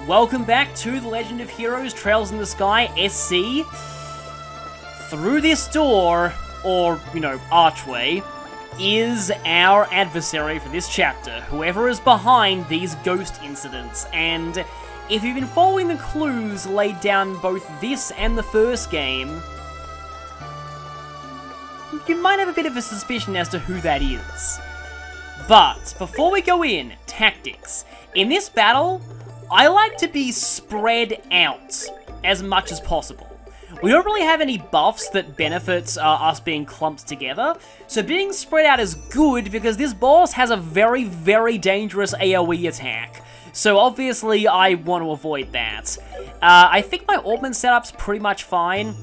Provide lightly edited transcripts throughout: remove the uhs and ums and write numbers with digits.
Welcome back to The Legend of Heroes Trails in the Sky SC. Through this door, or, archway, is our adversary for this chapter, whoever is behind these ghost incidents. And if you've been following the clues laid down both this and the first game, you might have a bit of a suspicion as to who that is. But before we go in, tactics. In this battle, I like to be spread out as much as possible. We don't really have any buffs that benefits us being clumped together, so being spread out is good because this boss has a very, very dangerous AoE attack. So obviously I want to avoid that. I think my Augment setup's pretty much fine.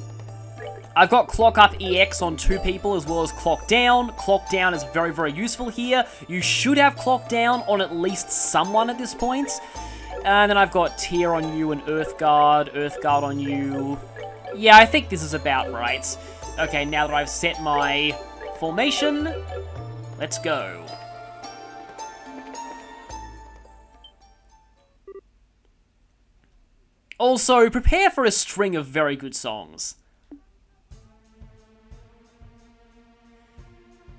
I've got Clock Up EX on 2 people as well as Clock Down. Clock Down is very, very useful here. You should have Clock Down on at least someone at this point. And then I've got Tear on you and Earthguard on you. Yeah, I think this is about right. Okay, now that I've set my formation, let's go. Also, prepare for a string of very good songs.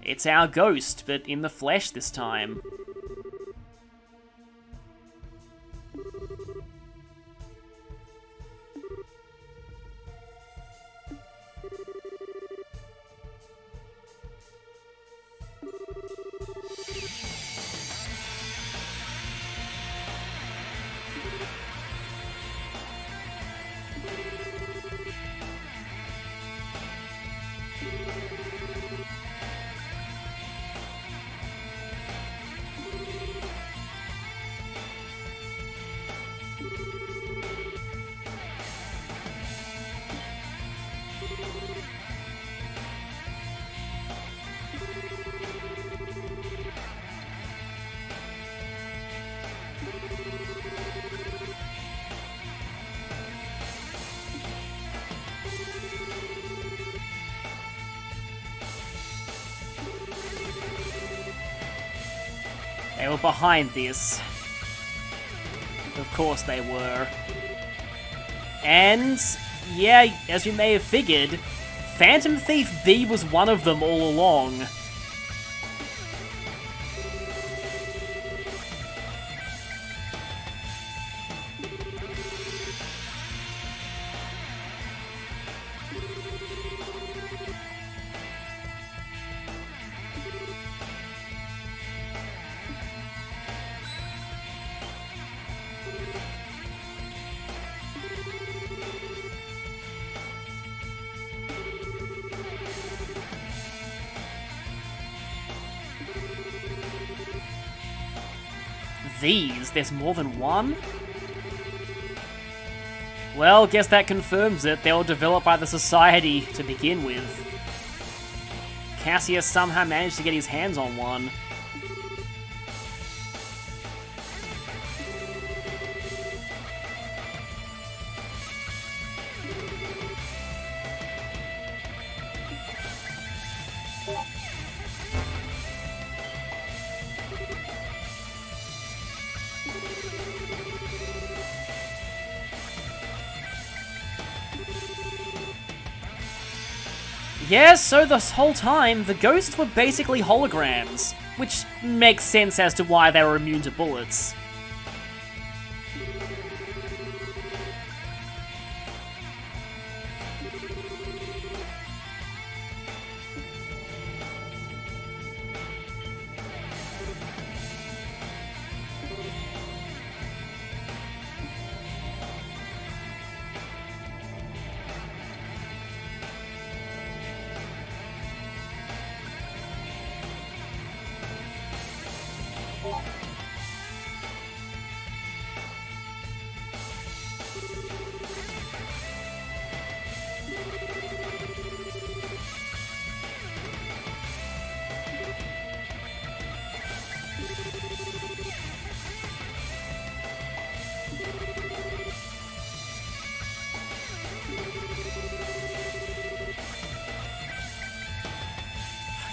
It's our ghost, but in the flesh this time. They were behind this. Of course they were. And, yeah, as you may have figured, Phantom Thief B was one of them all along. There's more than one? Well, guess that confirms it. They were developed by the Society to begin with. Cassius somehow managed to get his hands on one. Yeah, so this whole time, the ghosts were basically holograms, which makes sense as to why they were immune to bullets.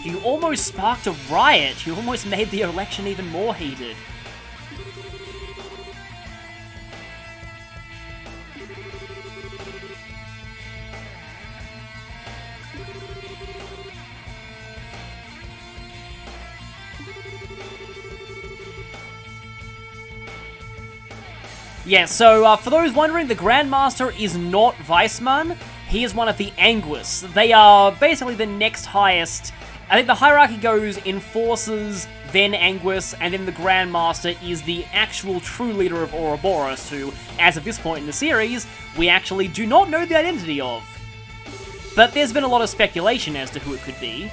You almost sparked a riot. You almost made the election even more heated. Yeah, so for those wondering, the Grandmaster is not Weissman. He is one of the Anguis. They are basically the next highest. I think the hierarchy goes Enforcers, then Anguis, and then the Grandmaster is the actual true leader of Ouroboros, who, as of this point in the series, we actually do not know the identity of. But there's been a lot of speculation as to who it could be.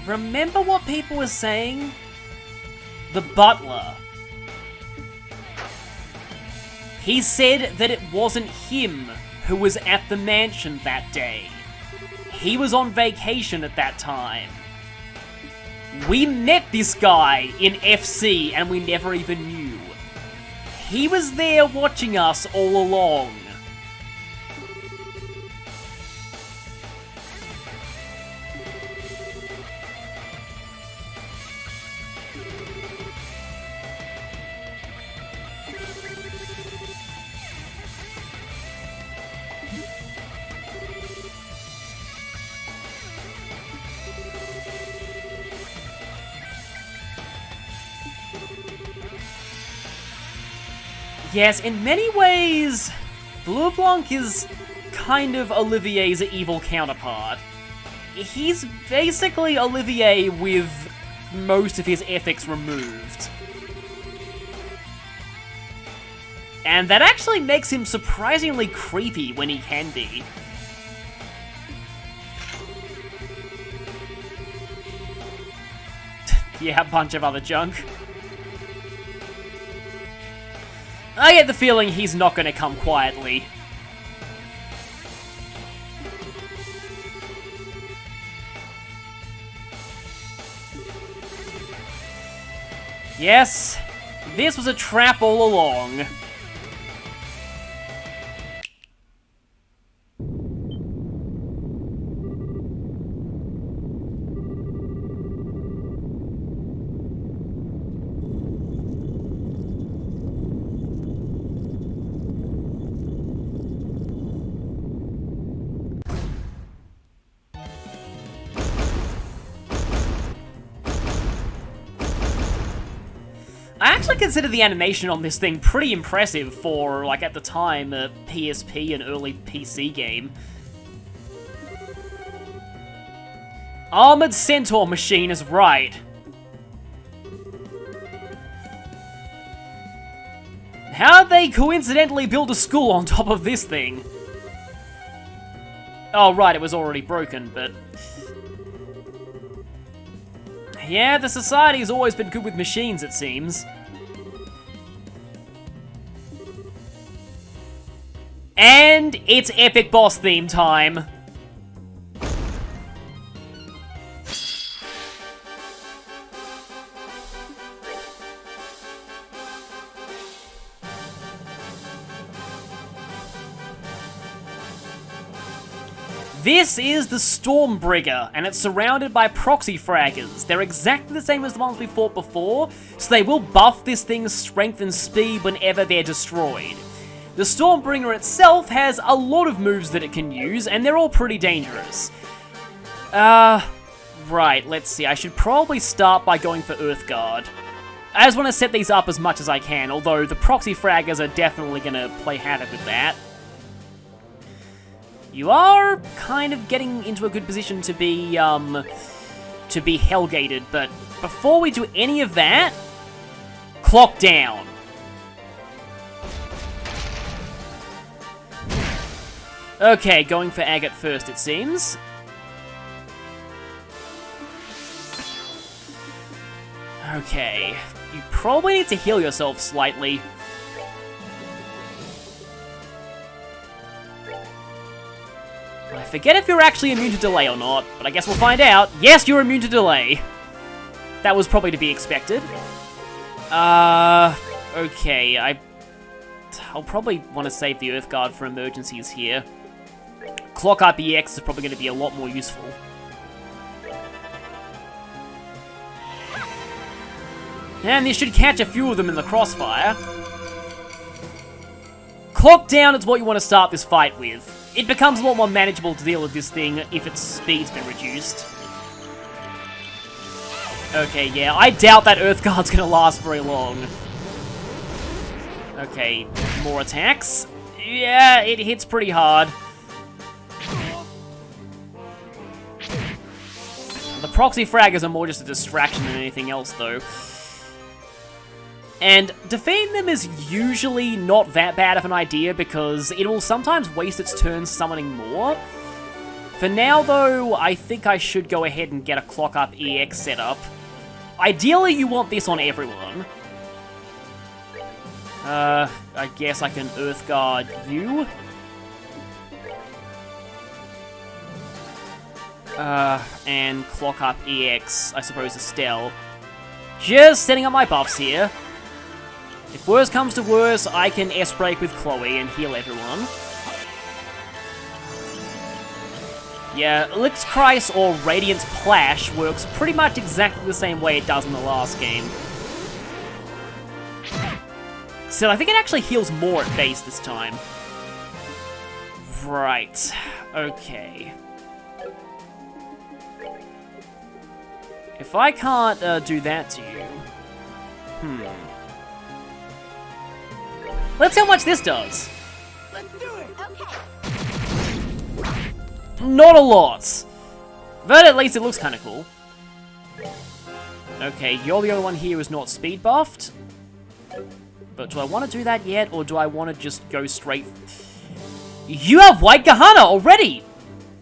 Remember what people were saying? The butler. He said that it wasn't him who was at the mansion that day. He was on vacation at that time. We met this guy in FC and we never even knew. He was there watching us all along. Yes, in many ways, Bleublanc is kind of Olivier's evil counterpart. He's basically Olivier with most of his ethics removed. And that actually makes him surprisingly creepy when he can be. Yeah, a bunch of other junk. I get the feeling he's not going to come quietly. Yes, this was a trap all along. I actually consider the animation on this thing pretty impressive for, like, at the time, a PSP and early PC game. Armored Centaur machine is right. How'd they coincidentally build a school on top of this thing? Oh, right, it was already broken, but... yeah, the Society's always been good with machines, it seems. And it's epic boss theme time. This is the Stormbringer, and it's surrounded by proxy fraggers. They're exactly the same as the ones we fought before, so they will buff this thing's strength and speed whenever they're destroyed. The Stormbringer itself has a lot of moves that it can use, and they're all pretty dangerous. Right, let's see. I should probably start by going for Earthguard. I just want to set these up as much as I can, although the proxy fraggers are definitely going to play havoc with that. You are kind of getting into a good position to be hellgated, but before we do any of that, clock down. Okay, going for Agate first, it seems. Okay, you probably need to heal yourself slightly. I forget if you're actually immune to delay or not, but I guess we'll find out. Yes, you're immune to delay. That was probably to be expected. Okay, I'll probably want to save the Earth Guard for emergencies here. Clock Up EX is probably going to be a lot more useful. And this should catch a few of them in the crossfire. Clock Down is what you want to start this fight with. It becomes a lot more manageable to deal with this thing if its speed's been reduced. Okay, yeah, I doubt that Earth Guard's gonna last very long. Okay, more attacks. Yeah, it hits pretty hard. The proxy fraggers are more just a distraction than anything else, though. And defeating them is usually not that bad of an idea because it will sometimes waste its turn summoning more. For now, though, I think I should go ahead and get a Clock Up EX set up. Ideally, you want this on everyone. I guess I can Earth Guard you. And Clock Up EX, I suppose, Estelle. Just setting up my buffs here. If worse comes to worse, I can S-Break with Chloe and heal everyone. Yeah, Elixir Christ or Radiance Plash works pretty much exactly the same way it does in the last game. So I think it actually heals more at base this time. Right. Okay. If I can't do that to you... Let's see how much this does. Let's do it. Okay. Not a lot. But at least it looks kind of cool. Okay, you're the only one here who's not speed buffed. But do I want to do that yet, or do I want to just go straight... You have White Gahana already!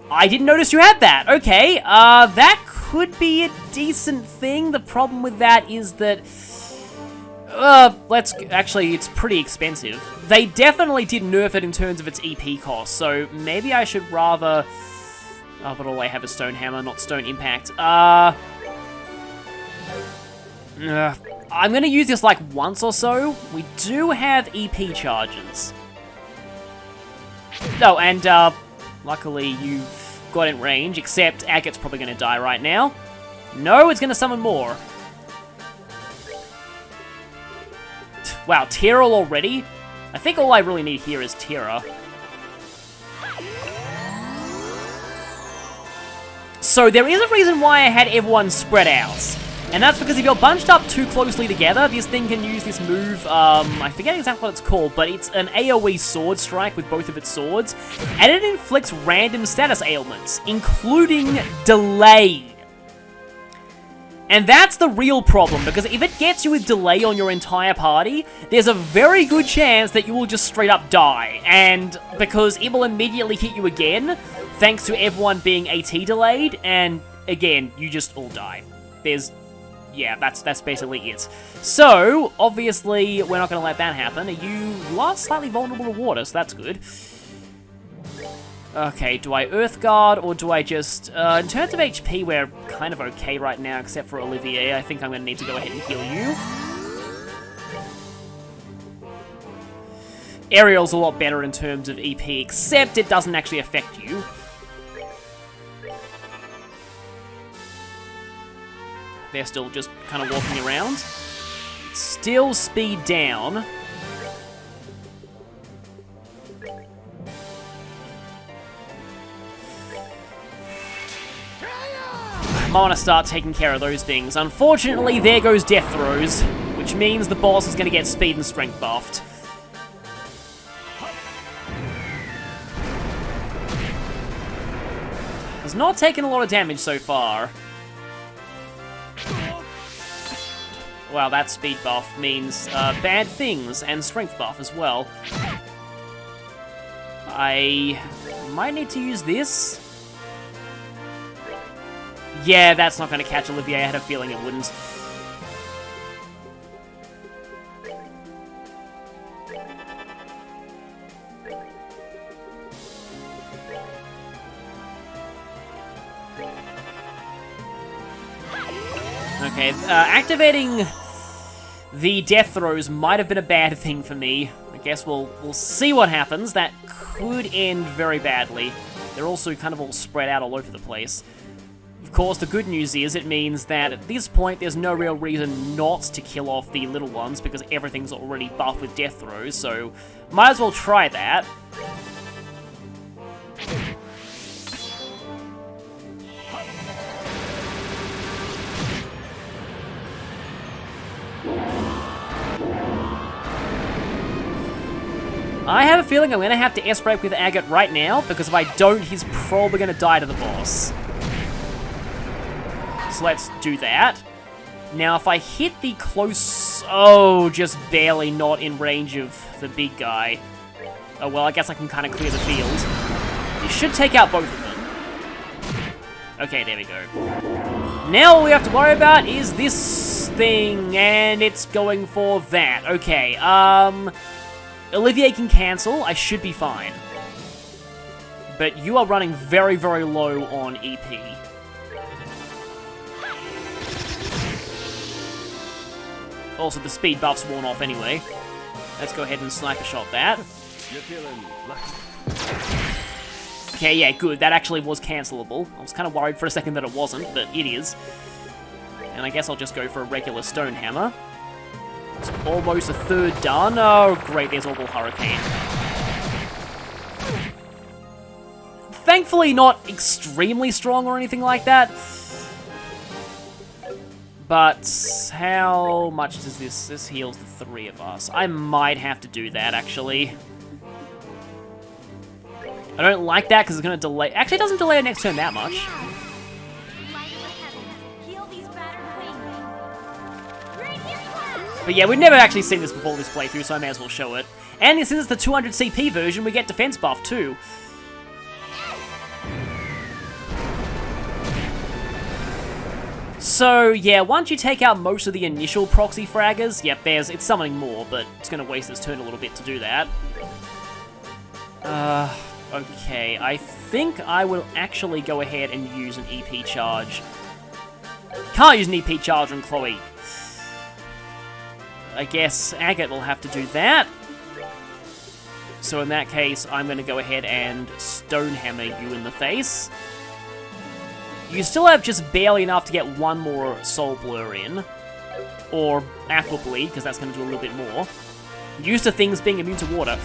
I didn't notice you had that. Okay, that could be a decent thing. The problem with that is that... Actually, it's pretty expensive. They definitely did nerf it in terms of its EP cost, so maybe I should rather... Oh, but all I have is Stone Hammer, not Stone Impact. I'm gonna use this like once or so. We do have EP charges. No, and luckily you got in range, except Agat's probably gonna die right now. No, it's gonna summon more. Wow, Tyrell already? I think all I really need here is Tira. So there is a reason why I had everyone spread out. And that's because if you're bunched up too closely together, this thing can use this move, I forget exactly what it's called, but it's an AoE sword strike with both of its swords, and it inflicts random status ailments, including delay. And that's the real problem, because if it gets you with delay on your entire party, there's a very good chance that you will just straight up die, and because it will immediately hit you again, thanks to everyone being AT delayed, and again, you just all die. Yeah, that's basically it. So, obviously, we're not going to let that happen. You are slightly vulnerable to water, so that's good. Okay, do I Earth Guard, or do I just... in terms of HP, we're kind of okay right now, except for Olivier. I think I'm going to need to go ahead and heal you. Ariel's a lot better in terms of EP, except it doesn't actually affect you. They're still just kind of walking around. Still speed down. I want to start taking care of those things. Unfortunately, there goes Death Throws, which means the boss is going to get speed and strength buffed. Has not taken a lot of damage so far. Wow, that speed buff means bad things and strength buff as well. I might need to use this. Yeah, that's not going to catch Olivier. I had a feeling it wouldn't. Okay, activating the death throws might have been a bad thing for me. I guess we'll see what happens. That could end very badly. They're also kind of all spread out all over the place. Of course, the good news is it means that at this point there's no real reason not to kill off the little ones because everything's already buffed with death throws, so might as well try that. I have a feeling I'm going to have to S-break with Agate right now, because if I don't, he's probably going to die to the boss. So let's do that. Now, if I hit the close... Oh, just barely not in range of the big guy. Oh, well, I guess I can kind of clear the field. You should take out both of them. Okay, there we go. Now all we have to worry about is this thing, and it's going for that. Okay, Olivier can cancel. I should be fine. But you are running very, very low on EP. Also, the speed buff's worn off anyway. Let's go ahead and sniper shot that. You're feeling lucky. Okay, yeah, good. That actually was cancelable. I was kind of worried for a second that it wasn't, but it is. And I guess I'll just go for a regular stone hammer. It's almost a third done. Oh, great, there's Orbital Hurricane. Thankfully not extremely strong or anything like that. But how much does this... This heals the three of us. I might have to do that, actually. I don't like that because it's going to delay... Actually, it doesn't delay our next turn that much. But yeah, we've never actually seen this before this playthrough, so I may as well show it. And since it's the 200 CP version, we get defense buff too. So yeah, once you take out most of the initial proxy fraggers, yep, it's summoning more, but it's going to waste this turn a little bit to do that. Okay, I think I will actually go ahead and use an EP charge. Can't use an EP charge on Chloe. I guess Agate will have to do that. So in that case, I'm going to go ahead and Stone Hammer you in the face. You still have just barely enough to get one more Soul Blur in. Or Aqua Bleed, because that's going to do a little bit more. Used to things being immune to water.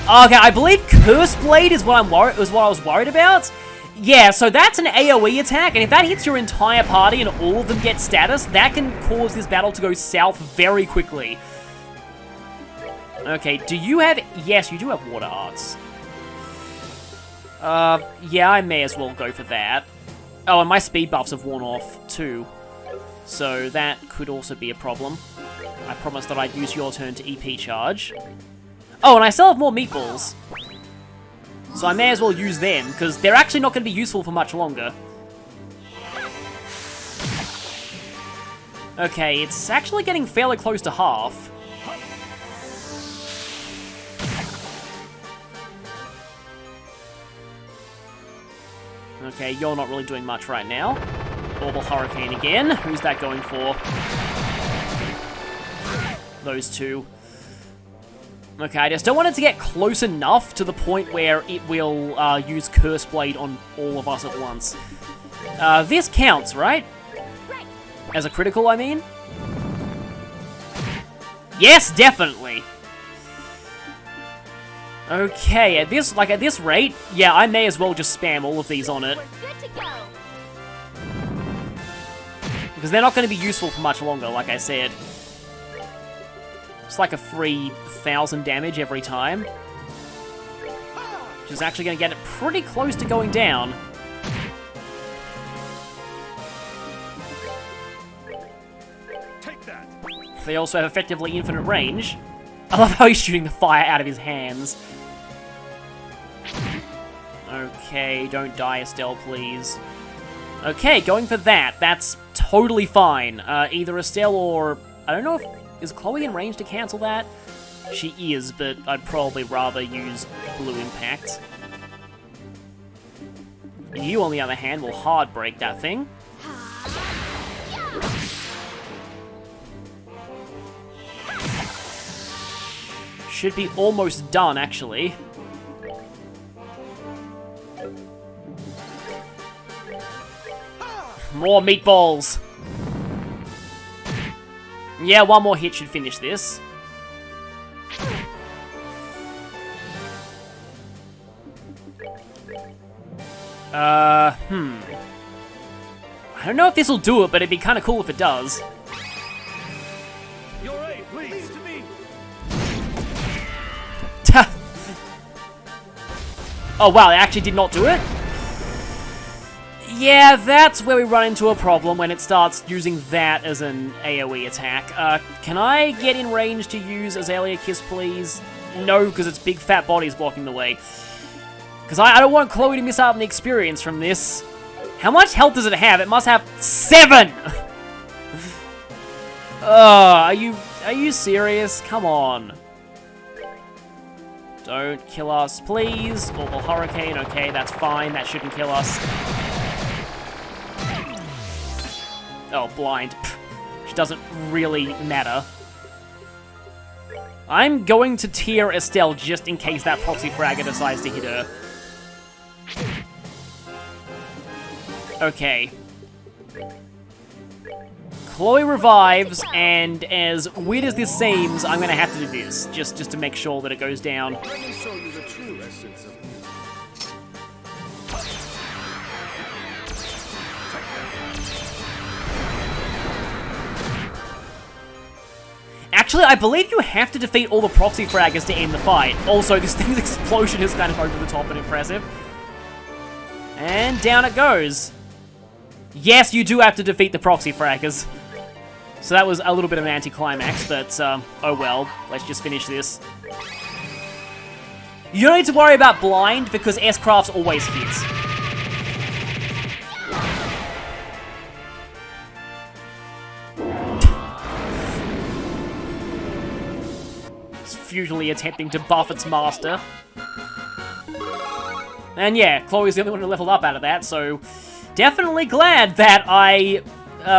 Okay, I believe Curse Blade is what I was worried about. Yeah, so that's an AoE attack, and if that hits your entire party and all of them get status, that can cause this battle to go south very quickly. Okay, do you have... Yes, you do have Water Arts. Yeah, I may as well go for that. Oh, and my speed buffs have worn off, too. So that could also be a problem. I promised that I'd use your turn to EP charge. Oh, and I still have more meatballs. So I may as well use them, because they're actually not going to be useful for much longer. Okay, it's actually getting fairly close to half. Okay, you're not really doing much right now. Orbital Hurricane again. Who's that going for? Those two. Okay, I just don't want it to get close enough to the point where it will use Curse Blade on all of us at once. This counts, right? As a critical, I mean? Yes, definitely! Okay, at this rate, yeah, I may as well just spam all of these on it. Because they're not going to be useful for much longer, like I said. It's like a free 1,000 damage every time. Which is actually going to get it pretty close to going down. Take that. They also have effectively infinite range. I love how he's shooting the fire out of his hands. Okay, don't die, Estelle, please. Okay, going for that. That's totally fine. Either Estelle or... I don't know if... Is Chloe in range to cancel that? She is, but I'd probably rather use Blue Impact. You, on the other hand, will hard break that thing. Should be almost done, actually. More meatballs. Yeah, one more hit should finish this. I don't know if this will do it, but it'd be kind of cool if it does. Your aid, please, to me. Oh wow, it actually did not do it? Yeah, that's where we run into a problem when it starts using that as an AoE attack. Can I get in range to use Azalea Kiss, please? No, because its big fat body's blocking the way. Because I don't want Chloe to miss out on the experience from this. How much health does it have? It must have 7! Are you serious? Come on. Don't kill us, please. Or Hurricane, okay, that's fine. That shouldn't kill us. Oh, blind. Which doesn't really matter. I'm going to tear Estelle just in case that Proxy Fragger decides to hit her. Okay. Chloe revives, and as weird as this seems, I'm gonna have to do this, just to make sure that it goes down. Let me show you the true essence of beauty. Actually, I believe you have to defeat all the Proxy Fraggers to end the fight. Also, this thing's explosion is kind of over the top and impressive. And down it goes. Yes, you do have to defeat the Proxy Fraggers. So that was a little bit of an anticlimax, but oh well. Let's just finish this. You don't need to worry about blind, because S-Crafts always hits. It's futilely attempting to buff its master. And yeah, Chloe's the only one who leveled up out of that, so definitely glad that I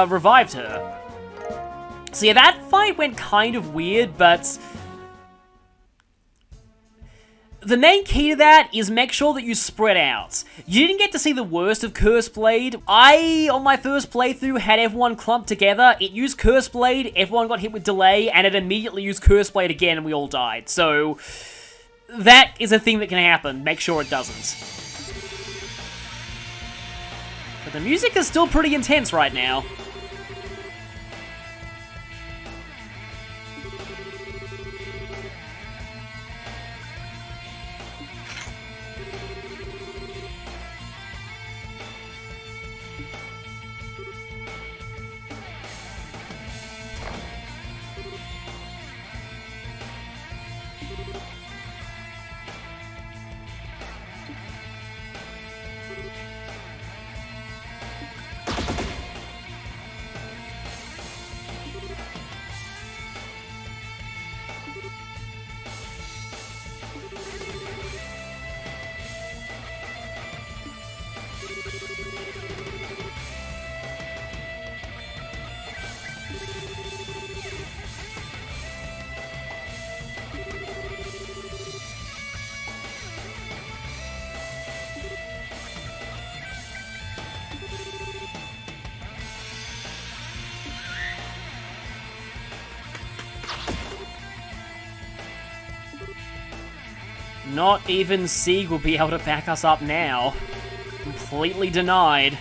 revived her. So yeah, that fight went kind of weird, but the main key to that is make sure that you spread out. You didn't get to see the worst of Curse Blade. On my first playthrough, had everyone clumped together. It used Curse Blade, everyone got hit with delay, and it immediately used Curse Blade again, and we all died. So that is a thing that can happen. Make sure it doesn't. But the music is still pretty intense right now. Not even Sieg will be able to back us up now. Completely denied.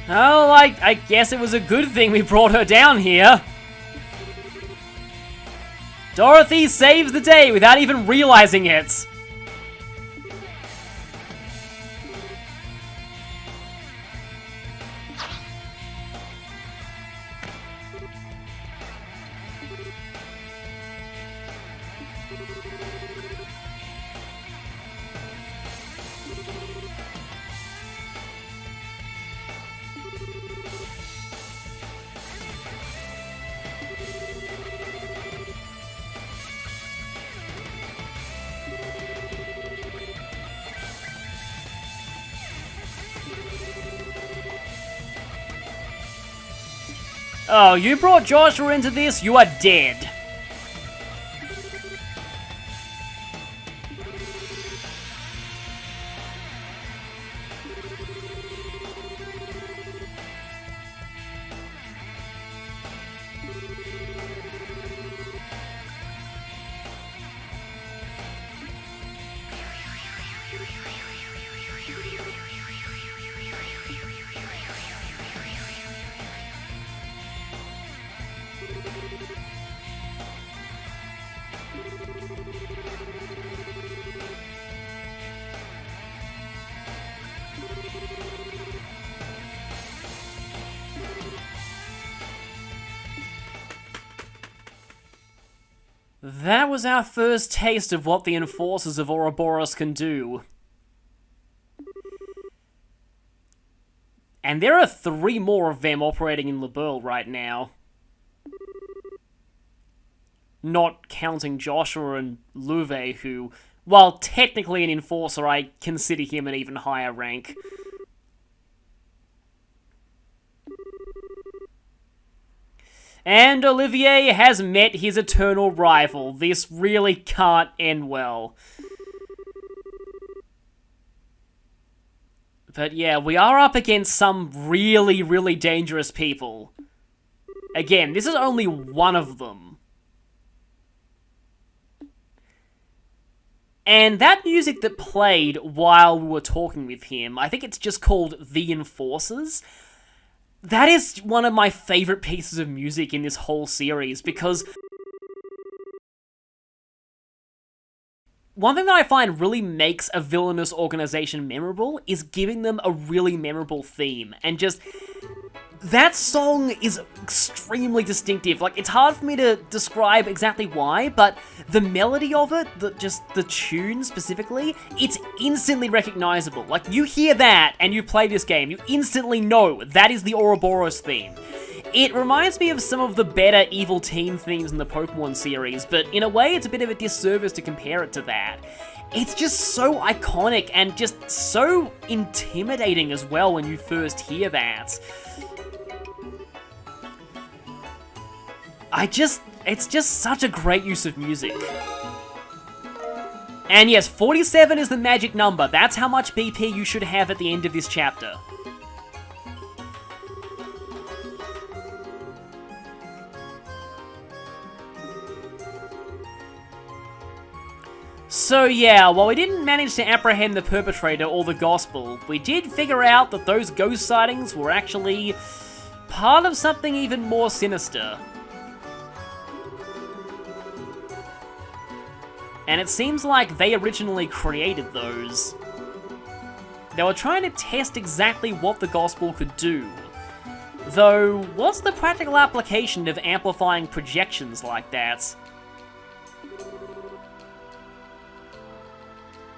Oh, I guess it was a good thing we brought her down here. Dorothy saves the day without even realizing it. Oh, you brought Joshua into this? You are dead. That was our first taste of what the Enforcers of Ouroboros can do. And there are 3 more of them operating in Bleublanc right now. Not counting Joshua and Louvet, who, while technically an Enforcer, I consider him an even higher rank. And Olivier has met his eternal rival. This really can't end well. But yeah, we are up against some really, really dangerous people. Again, this is only one of them. And that music that played while we were talking with him, I think it's just called The Enforcers. That is one of my favorite pieces of music in this whole series, because one thing that I find really makes a villainous organization memorable is giving them a really memorable theme, and just that song is extremely distinctive. Like, it's hard for me to describe exactly why, but the melody of it, just the tune specifically, it's instantly recognizable. Like, you hear that and you play this game, you instantly know that is the Ouroboros theme. It reminds me of some of the better Evil Team themes in the Pokemon series, but in a way it's a bit of a disservice to compare it to that. It's just so iconic and just so intimidating as well when you first hear that. It's just such a great use of music. And yes, 47 is the magic number. That's how much BP you should have at the end of this chapter. So yeah, while we didn't manage to apprehend the perpetrator or the gospel, we did figure out that those ghost sightings were actually part of something even more sinister. And it seems like they originally created those. They were trying to test exactly what the gospel could do. Though, what's the practical application of amplifying projections like that?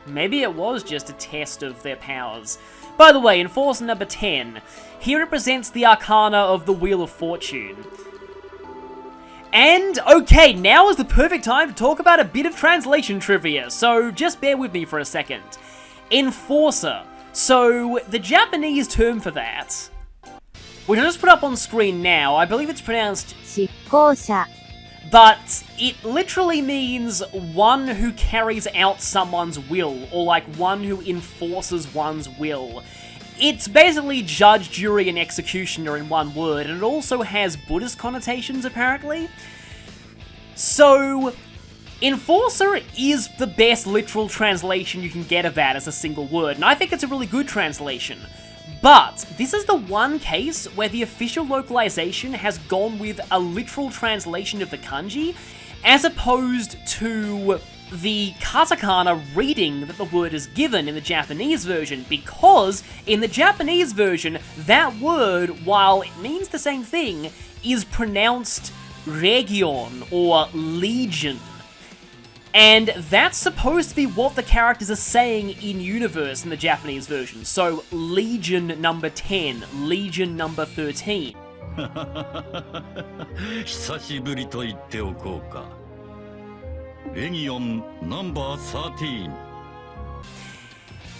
Maybe it was just a test of their powers. By the way, Enforcer number 10, he represents the Arcana of the Wheel of Fortune. And, okay, now is the perfect time to talk about a bit of translation trivia, so just bear with me for a second. Enforcer. So, the Japanese term for that, which I'll just put up on screen now, I believe it's pronounced 執行者 but it literally means one who carries out someone's will, or like one who enforces one's will. It's basically judge, jury, and executioner in one word, and it also has Buddhist connotations, apparently. So, Enforcer is the best literal translation you can get of that as a single word, and I think it's a really good translation. But this is the one case where the official localization has gone with a literal translation of the kanji, as opposed to the katakana reading that the word is given in the Japanese version, because in the Japanese version, that word, while it means the same thing, is pronounced region or legion. And that's supposed to be what the characters are saying in universe in the Japanese version. So, Legion number 10, Legion number 13. 久しぶりと言っておこうか。レギオンナンバー13。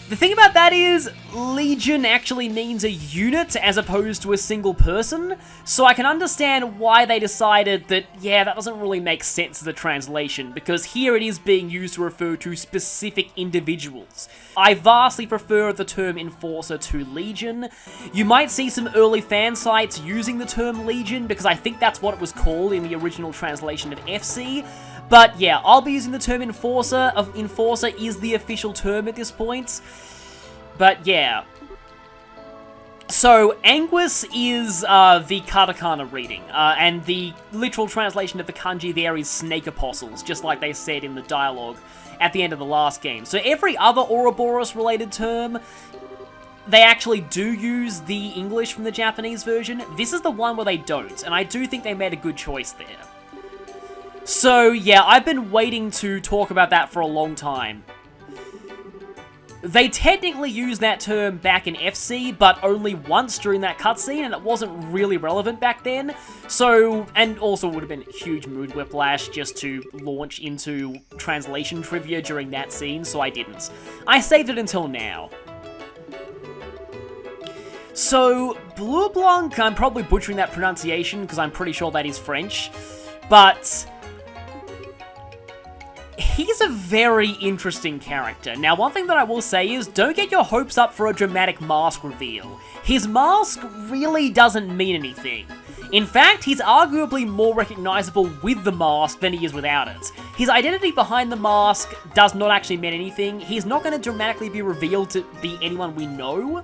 The thing about that is, Legion actually means a unit as opposed to a single person, so I can understand why they decided that, yeah, that doesn't really make sense as a translation, because here it is being used to refer to specific individuals. I vastly prefer the term Enforcer to Legion. You might see some early fan sites using the term Legion, because I think that's what it was called in the original translation of FC. But yeah, I'll be using the term Enforcer. Enforcer is the official term at this point. But yeah. So, Anguis is the katakana reading, and the literal translation of the kanji there is snake apostles, just like they said in the dialogue at the end of the last game. So every other Ouroboros related term, they actually do use the English from the Japanese version. This is the one where they don't, and I do think they made a good choice there. So, yeah, I've been waiting to talk about that for a long time. They technically used that term back in FC, but only once during that cutscene, and it wasn't really relevant back then. So, and also would have been huge mood whiplash just to launch into translation trivia during that scene, so I didn't. I saved it until now. So, Bleublanc, I'm probably butchering that pronunciation, because I'm pretty sure that is French, but he's a very interesting character. Now, one thing that I will say is, don't get your hopes up for a dramatic mask reveal. His mask really doesn't mean anything. In fact, he's arguably more recognizable with the mask than he is without it. His identity behind the mask does not actually mean anything. He's not going to dramatically be revealed to be anyone we know.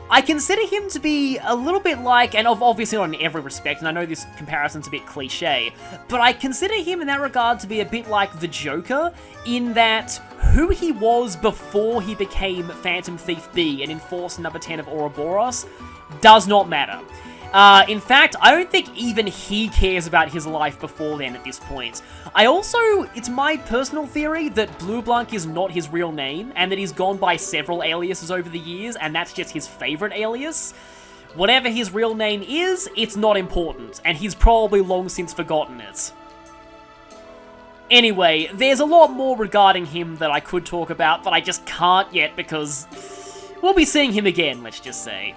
I consider him to be a little bit like, and obviously not in every respect, and I know this comparison's a bit cliche, but I consider him in that regard to be a bit like the Joker, in that who he was before he became Phantom Thief B and Enforcer number 10 of Ouroboros does not matter. In fact, I don't think even he cares about his life before then at this point. It's my personal theory that Bleublanc is not his real name, and that he's gone by several aliases over the years, and that's just his favorite alias. Whatever his real name is, it's not important, and he's probably long since forgotten it. Anyway, there's a lot more regarding him that I could talk about, but I just can't yet because we'll be seeing him again, let's just say.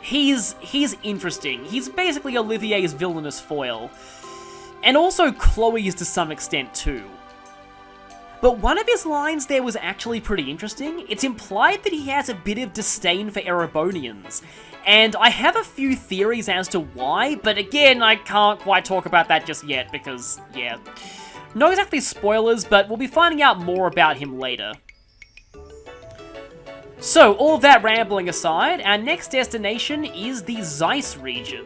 He's interesting. He's basically Olivier's villainous foil. And also Chloe's to some extent too. But one of his lines there was actually pretty interesting. It's implied that he has a bit of disdain for Erebonians. And I have a few theories as to why, but again, I can't quite talk about that just yet because, yeah. Not exactly spoilers, but we'll be finding out more about him later. So, all of that rambling aside, our next destination is the Zeiss region.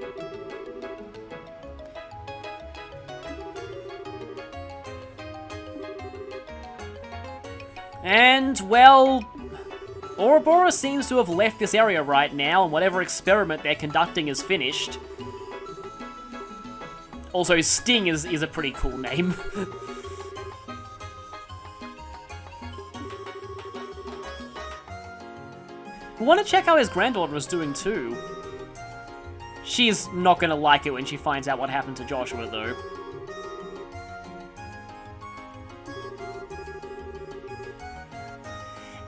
And, well, Ouroboros seems to have left this area right now, and whatever experiment they're conducting is finished. Also, Sting is a pretty cool name. We want to check how his granddaughter is doing too. She's not going to like it when she finds out what happened to Joshua though.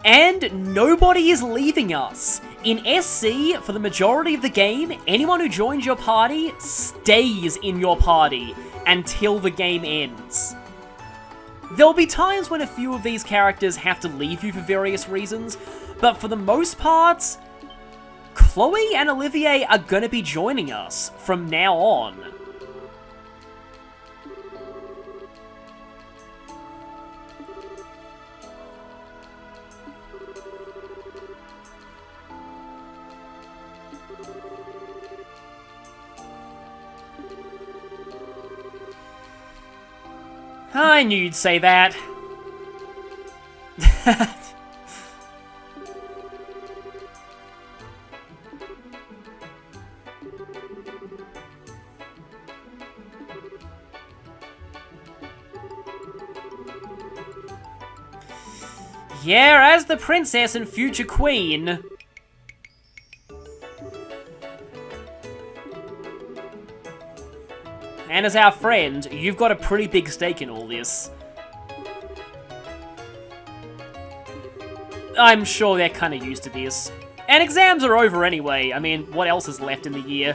And nobody is leaving us. In SC, for the majority of the game, anyone who joins your party stays in your party until the game ends. There'll be times when a few of these characters have to leave you for various reasons, but for the most part, Chloe and Olivier are gonna be joining us from now on. I knew you'd say that. Yeah, as the princess and future queen. And as our friend, you've got a pretty big stake in all this. I'm sure they're kind of used to this. And exams are over anyway. I mean, what else is left in the year?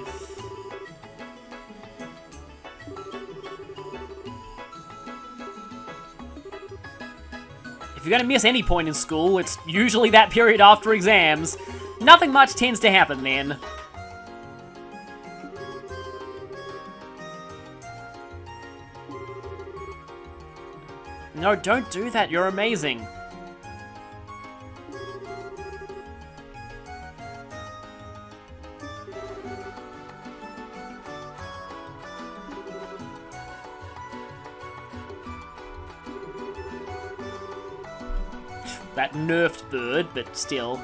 If you're gonna miss any point in school, it's usually that period after exams. Nothing much tends to happen then. No, don't do that, you're amazing. That nerfed bird, but still.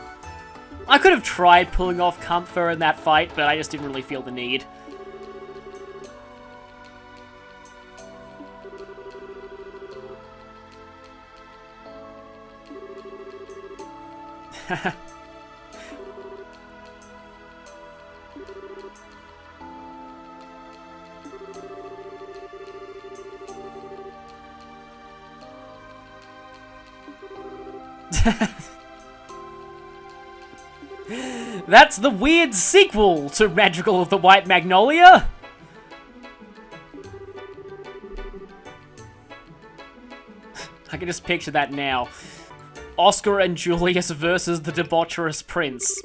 I could have tried pulling off Comfort in that fight, but I just didn't really feel the need. That's the weird sequel to Magical of the White Magnolia! I can just picture that now. Oscar and Julius versus the debaucherous prince.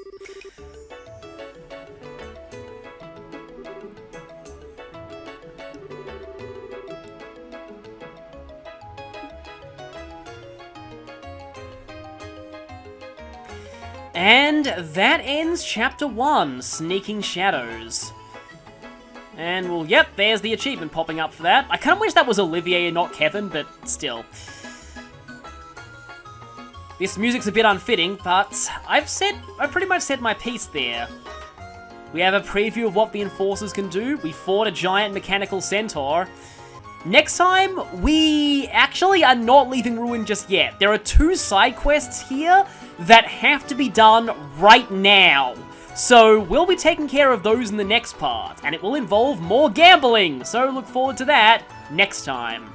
And that ends Chapter 1, Sneaking Shadows. And, well, yep, there's the achievement popping up for that. I kind of wish that was Olivier and not Kevin, but still. This music's a bit unfitting, but I've pretty much said my piece there. We have a preview of what the Enforcers can do. We fought a giant mechanical centaur. Next time, we actually are not leaving Ruin just yet. There are 2 side quests here that have to be done right now. So we'll be taking care of those in the next part, and it will involve more gambling. So look forward to that next time.